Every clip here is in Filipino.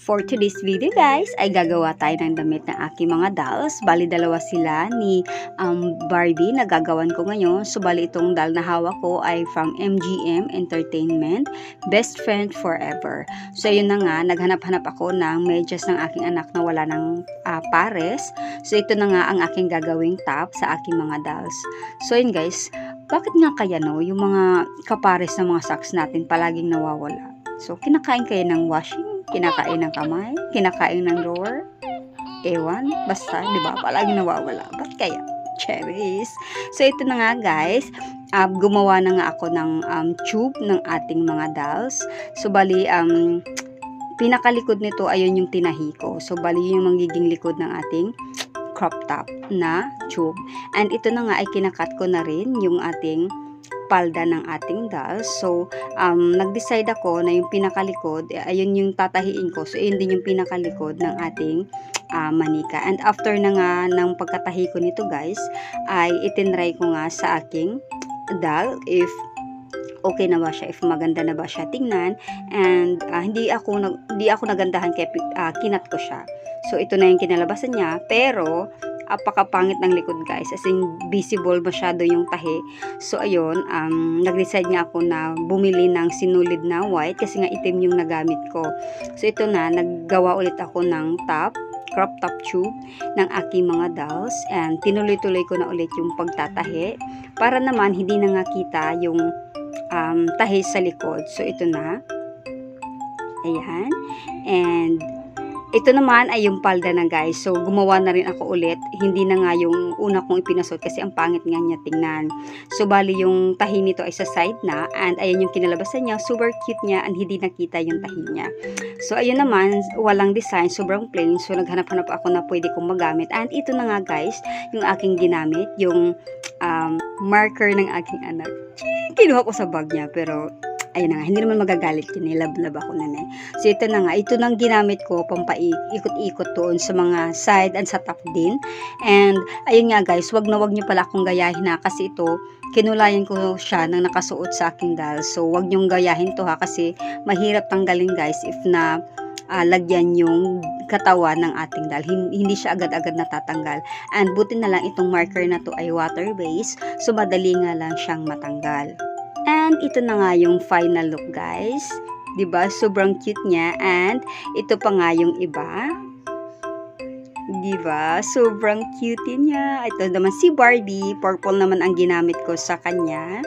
For today's video guys, ay gagawa tayo ng damit ng aking mga dolls. Bali dalawa sila ni Barbie na gagawan ko ngayon. So bali itong doll na hawak ko ay from MGM Entertainment, Best Friend Forever. So yun na nga, naghanap-hanap ako ng medyas ng aking anak na wala ng pares. So ito na nga ang aking gagawing top sa aking mga dolls. So yun guys, bakit nga kaya yung mga kapares ng mga socks natin palaging nawawala? So kinakain kayo ng washing? Kinakain ng kamay, kinakain ng drawer, ewan, basta, di ba, palagi nawawala. Ba't kaya? Cherries. So, ito na nga, guys. Gumawa na nga ako ng tube ng ating mga dolls. So, bali, pinakalikod nito, ayun yung tinahi ko. So, bali, yung magiging likod ng ating crop top na tube. And ito na nga ay kinakat ko na rin yung ating palda ng ating dolls. So, nag-decide ako na yung pinakalikod, ayun yung tatahiin ko. So, yun din yung pinakalikod ng ating manika. And after na nga ng pagkatahi ko nito guys, ay itinry ko nga sa aking doll if okay na ba siya, if maganda na ba siya tingnan. And hindi ako nagandahan kaya kinat ko siya. So, ito na yung kinalabasan niya. Pero, apakapangit ng likod guys, as in visible masyado yung tahi. So ayun, nag-decide nga ako na bumili ng sinulid na white kasi nga itim yung nagamit ko. So ito na, naggawa ulit ako ng top, crop top tube ng aking mga dolls, and tinuloy-tuloy ko na ulit yung pagtatahi para naman hindi na nga kita yung tahi sa likod. So ito na, ayan, and ito naman ay yung palda na guys. So, gumawa na rin ako ulit. Hindi na nga yung una kong ipinasot kasi ang pangit nga niya tingnan. So, bali yung tahi nito ay sa side na. And ayan yung kinalabasan niya. Super cute niya and hindi nakita yung tahi niya. So, ayun naman, walang design. Sobrang plain. So, naghanap-hanap ako na pwede kong magamit. And ito na nga guys, yung aking ginamit. Yung marker ng aking anak. Kinuha ko sa bag niya pero ayun na nga, hindi naman magagalit yun, love ako na So, ito na nga, ito nang ginamit ko, pampaikot-ikot doon sa mga side and sa top din. And, ayun nga guys, wag nyo pala akong gayahin na kasi ito, kinulayan ko siya nang nakasuot sa aking doll. So, wag nyong gayahin to ha, kasi mahirap tanggalin guys if na lagyan yung katawan ng ating doll. Hindi siya agad-agad natatanggal. And, buti na lang itong marker na to ay water-based, so madali nga lang siyang matanggal. And ito na nga yung final look guys. 'Di ba? Sobrang cute niya and ito pa nga yung iba. 'Di ba? Sobrang cute niya. Ito naman si Barbie, purple naman ang ginamit ko sa kanya.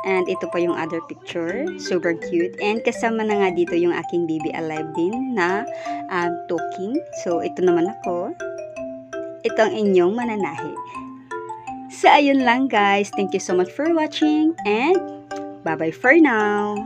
And ito pa yung other picture. Super cute. And kasama na nga dito yung aking baby alive din na talking. So ito naman ako. Ito ang inyong mananahi. So, ayun lang guys. Thank you so much for watching and bye-bye for now.